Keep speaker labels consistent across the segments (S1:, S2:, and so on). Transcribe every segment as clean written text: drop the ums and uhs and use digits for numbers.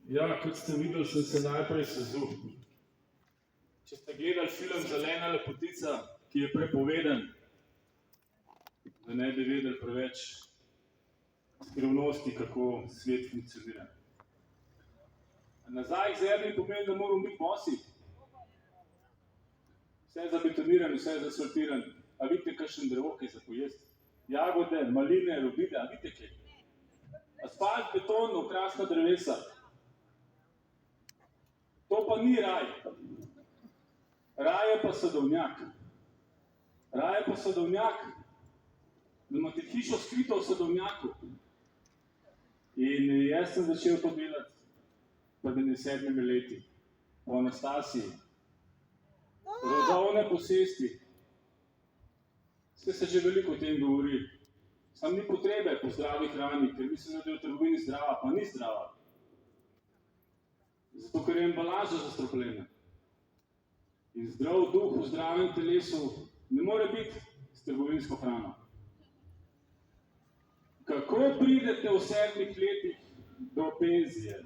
S1: Ja, kot ste videli, sem se najprej sezul. Če ste gledali film Zelena lepotica, ki je prepovedan, da ne bi vedeli preveč skrivnosti, kako svet funkcionira. Nazaj k zemlji pomeni, da moramo biti bosi. Vse je zabetoniran, vse je zasfaltiran. A vidite, kakšen drevo, kaj za pojesti? Jagode, maline, robide, a vidite kaj? Asfalt, beton, okrasna drevesa. To pa ni raj. Raj je pa sadovnjak. Raj je pa sadovnjak, da imate hišo skrito v sadovnjaku. In jaz sem začel to delati pred 7 leti, po Anastasiji. Rodovne posesti. Ste se že veliko o tem govori. Sam ni potrebe po zdravi hrani, ker mislim, da je v trgovini zdrava, pa ni zdrava. Zato, ker je embalaža zastrupljena. In zdrav duh v zdravem telesu ne more biti s trgovinsko hrano. Kako pridete v 7 letih do penzije?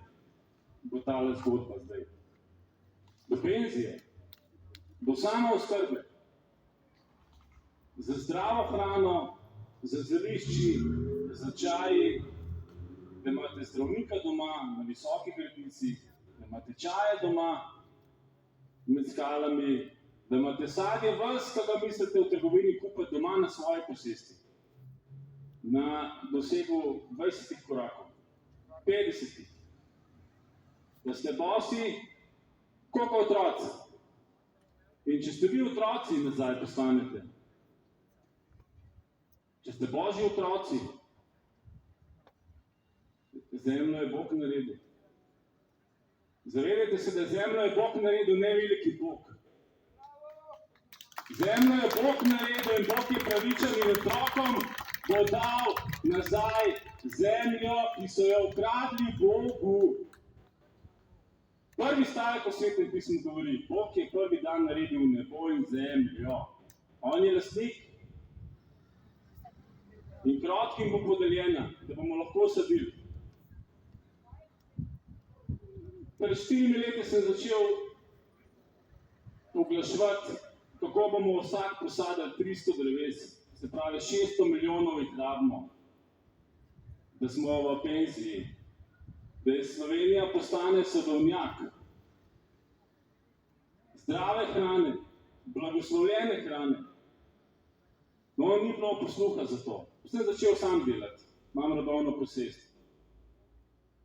S1: Bo tale zgodba zdaj. Do penzije. Do samooskrbe. Za zdravo hrano, za zelišči, za čaji, da imate zdravnika doma na visokih gradicih, da imate čaje doma med skalami, da imate sadje vas, ki ga mislite v trgovini kupiti doma na svoji posesti. Na dosegu 20 korakov, 50. Da ste bosi, koliko otroci. In če ste vi otroci, nazaj postanete. Če ste božji otroci, zemljo je Bog naredil. Zavedajte se, da zemljo je Bog naredil, ne veliki Bog. Zemljo je Bog naredil in Bog je pravičen in otrokom bo dal nazaj zemljo, ki so jo ukradli Bogu. Prvi stavek v Svetem pismu govori, Bog je prvi dan naredil nebo in zemljo. On je lastnik. In krotkim bo podeljena, da bomo lahko sadili. Pred 4 leti sem začel oglaševati, kako bomo vsak posadili 300 dreves. Se pravi, 600 milijonov jih rabimo, da smo v penziji, da je Slovenija postane sadovnjak. Zdrave hrane, blagoslovljene hrane. No, ni bilo posluha za to. Sem začel sam delati, imam rodovno posest.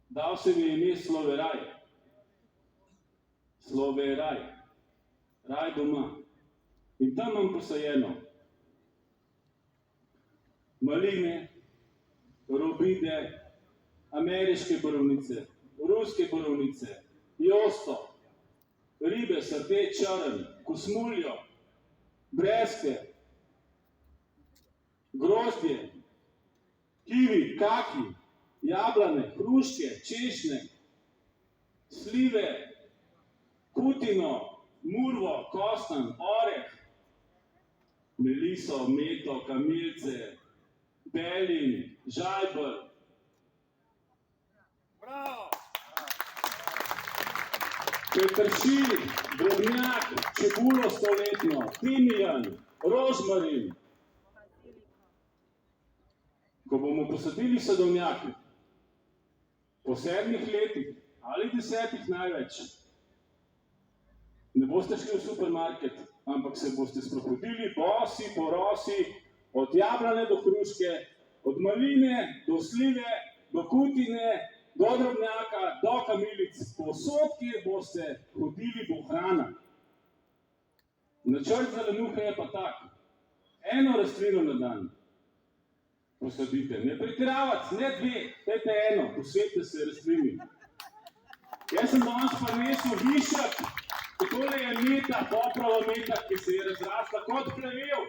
S1: Dal se mi je ime Sloveraj. Sloveraj. Raj doma. In tam imam posajeno maline, robide, ameriške borovnice, ruske borovnice, josto, ribe, srde, črn, kosmuljo, breskve, grozdje, kivi, kaki, jablane, hruške, češnje, slive, kutino, murvo, kostan, oreh, meliso, meto, kamilce, belin, žajbelj.
S2: Bravo!
S1: Peteršilj, drobnjak, čebulo stoletno, timijan, rožmarin. Ko bomo posadili sadovnjake, po 7 letih ali 10 največ, ne boste šli v supermarket, ampak se boste sprehodili bosi po rosi, od jablane do hruške, od maline do slive, do kutine, do drobnjaka, do kamilic. Povsod, kjer boste hodili, bo hrana. Načrt za lenuhe je pa tak. 1 rastlino na dan posadite. Ne pretiravati, ne 2, dajte 1, posvetite se rastlini. Jaz sem danes prinesel višek, tole je meta, poprava meta, ki se je razrasla kot plevel.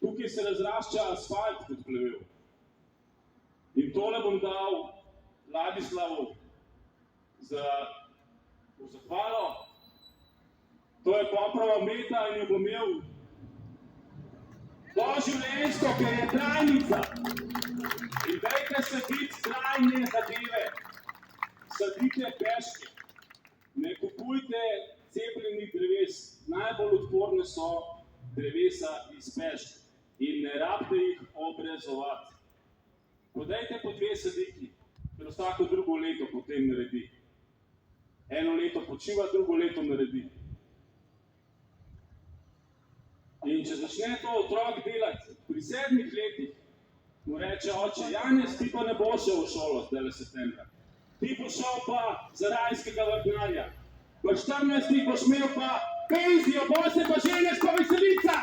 S1: Tukaj se razrašča asfalt kot plevel. In tole bom dal Vladislavu v zahvalo. To je poprava meta in jo bom imel doživljenjsko, ker je trajnica. In dajte se biti trajne zadeve. sadite peške, ne kupujte cepljenih dreves, najbolj odporne so drevesa iz pešk in ne rabite jih obrezovati. Podajte po 2 sadiki, ker vsako drugo leto potem naredi. Eno leto počiva, drugo leto naredi. In če začne to otrok delati pri 7 letih, mu reče oče, Janez, ti pa ne bo šel v šolo zdaj septembra. Ti bo šel pa za rajskega vrtnarja. V 14 boš imel pa penzijo, bo se pa ženeš pa veselica.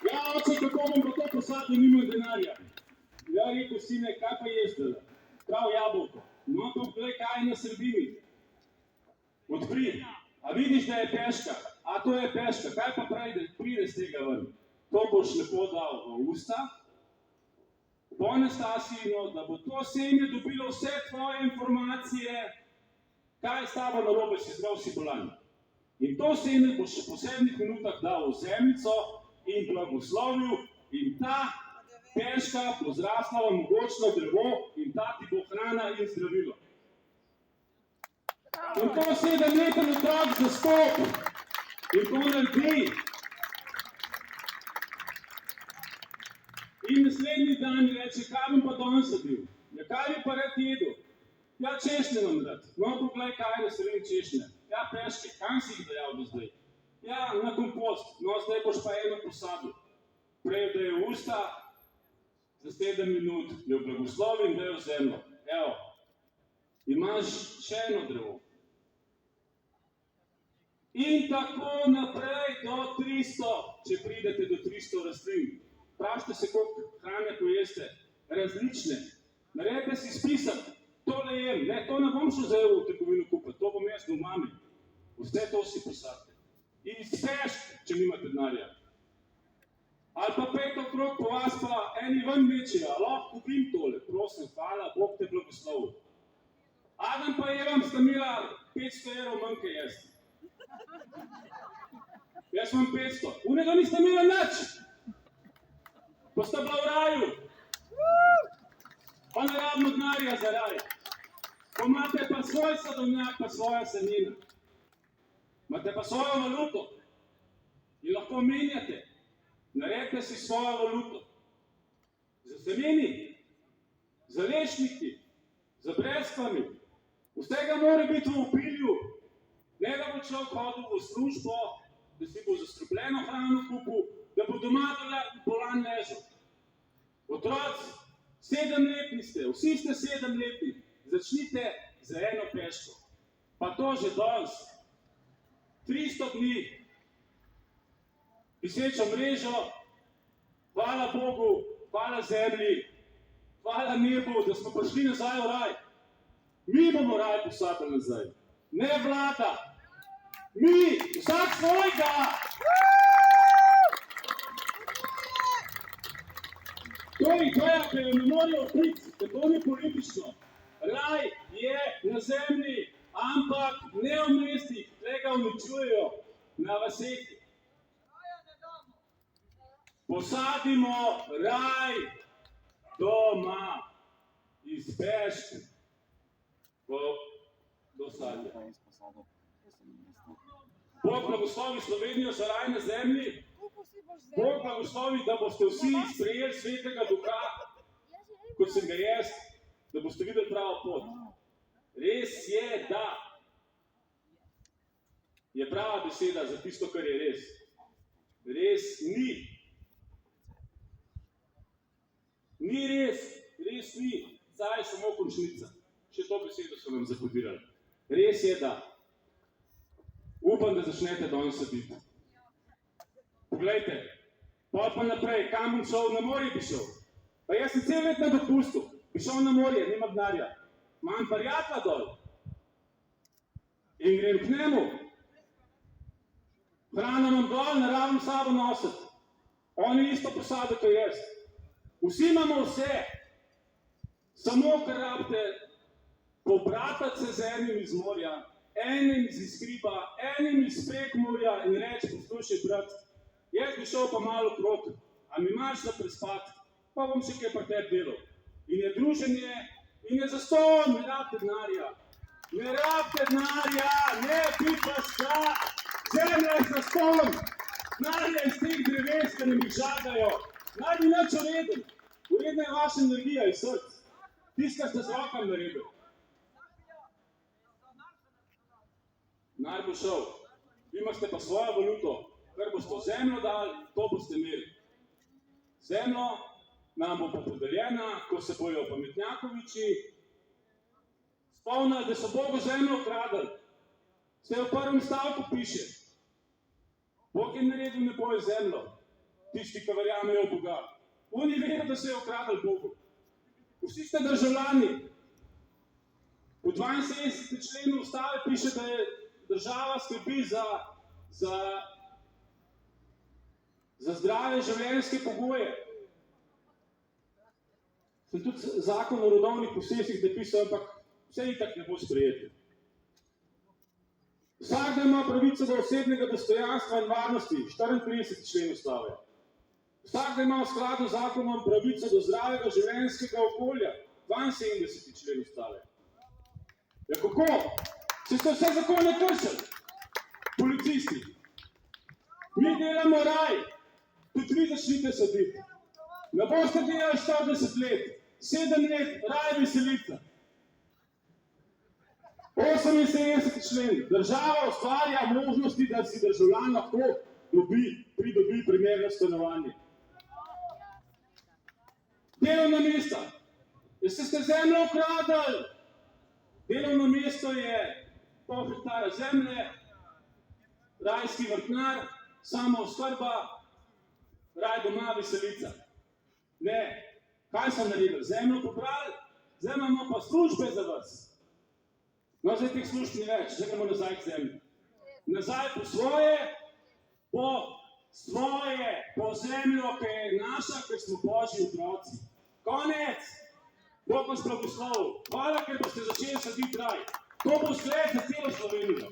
S1: Ja, oče, kako bom pa to posadil, nimam denarja. Ja, rekel, sine, kaj pa ješ zdaj? Prav jabolko. No, pa gledaj, kaj je na sredini. Odpri. A vidiš, da je peška? A to je peška. Kaj pa pride z tega ven? To boš lepo dal v usta, po Anastasijino, da bo to seme dobilo vse tvoje informacije, kaj je s tabo narobe, si zdrav, si bolan. In to seme boš po 7 minutah dal v zemljico in blagoslovil in ta peška bo zrasla v mogočno drevo in ta ti bo hrana in zdravilo. In to 7-leten otrok zastopi in to naredi. In naslednji dan reče, kaj bom pa danes sadil? Ja, kaj bi pa rad jedel? Ja, češnje vam rad. No, pogledaj, kaj je na sredini češnje. Ja, peške, kam si jih dajal do zdaj? Ja, na kompost. No, zdaj boš pa eno posadil. Prej da je v usta, za 7 minut jo blagoslovi in da je v zemljo. Evo, imaš še eno drevo. In tako naprej do 300, če pridete do 300 rastlin. Vprašajte se, koliko hrane pojeste, različne. Naredite si spisek, tole jem, ne, to ne bom šel zdaj v trgovino kupiti, to bom jaz doma. Vse to si posadite. In pešk, če nimate denarja. Ali pa 5 okrog po vas pa eni ven večejo, lahko kupim tole, prosim, hvala, Bog te blagoslovi. Adam pa Evam sta imela 500 evrov manj kaj jesti. Jaz imam 500, unega niste imela nič. Pa sta bila v raju. Pa ne rabimo denarja za raj. Pa imate pa svoj sadovnjak, pa svoja semena. Imate pa svojo valuto. In lahko menjate. Naredite si svojo valuto. Za semeni, za lešniki, za breskvami. Vsega mora biti v opilju. Ne da bo človek hodil v službo, da si bo zastrupljeno hrano kupil, da bo doma bolan ležal. Otroci, 7-letni ste, vsi ste 7-letni, začnite za eno peško. Pa to že danes. 300 dni. Pisečo mrežo, hvala Bogu, hvala zemlji, hvala nebu, da smo prišli nazaj v raj. Mi bomo raj posadili nazaj. Ne vlada. Mi, vsak svojega! To je ideja, ki jo ne morejo odkriti, ker to ni politično. Raj je na zemlji, ampak ne v mestih, tega uničujejo na vaseh. Posadimo raj doma iz peške do sadja. Bog blagoslovi Slovenijo za raj na zemlji. Bog blagoslovi, da boste vsi sprejeli svetega duha, kot sem ga jaz, da boste videli pravo pot. Res je, da je prava beseda za tisto, kar je res. Res ni. Ni res, res ni. Zdaj je samo končnica. Še to besedo so nam zakodirali. Res je, da. Upam, da začnete danes saditi. Poglejte, pa naprej, kam bom šel, na morje bi šel. Pa jaz sem cel let na dopustu, bi šel na morje, nima denarja. Imam prijatelja dol. In grem k njemu. Hrano imam dol, ne rabim sabo nositi. Oni isto posadijo, kot jaz. Vsi imamo vse. Samo, ker rabite pobratati se z enim iz morja, enim iz Iskriba, enim iz Prekmurja in reči, poslušaj, brat, jaz bi šel pa malo okrog, a mi imaš za prespati, pa bom še kaj pri tebi delal. in je druženje in je zastonj, ne rabite denarja. Ne rabite denarja, ne pipa sta, zemlja je zastonj. Denarja iz teh dreves, ki nam jih žagajo. Naj bi nič ureden. Uredna je vaša energija iz src. Tisto, kar ste z rokam naredili. Denar bo šel. Vi imate pa svojo valuto, kar boste zemljo dali, to boste imeli. Zemljo nam bo pa podeljena, ko se bojo pametnjakoviči spomnili, da so Bogu zemljo ukradli. Se v prvem stavku piše. Bog je naredil nebo in zemljo. Tisti, ki verjamejo v Boga. Oni vedo, da se je ukradli Bogu. Vsi ste državljani. V 72. členu Ustave piše, da je država skrbi za zdrave življenjske pogoje. Sem tudi zakon o rodovnih posesih napisal, ampak vse itak ne bo sprejeti. Vsakdo ima pravico do osebnega dostojanstva in varnosti, 34. člen Ustave. Vsakdo ima v skladu z zakonom pravico do zdravega življenjskega okolja, 72. člen Ustave. Ja, kako? Se ste vse zakone kršili, policisti. Mi delamo raj, tudi vi začnite saditi. Ne boste delali 40 let, 7 let, raj veselica. 78. člen. Država ustvarja možnosti, da si državljan lahko pridobi primerno stanovanje. Delovna mesta. Jeste ste zemljo ukradli. Delovno mesto je pol hektara zemlje, rajski vrtnar, samooskrba, raj doma, veselica. Ne, kaj so naredili? Zemljo pobrali, zdaj imamo pa službe za vas. No, zdaj teh služb ni več, zdaj gremo nazaj k zemlji. Nazaj po svoje, po zemljo, ki je naša, ker smo Božji otroci. Konec! Bog vas blagoslovil. Hvala, ker boste začeli saditi raj. To bo zgled za celo Slovenijo.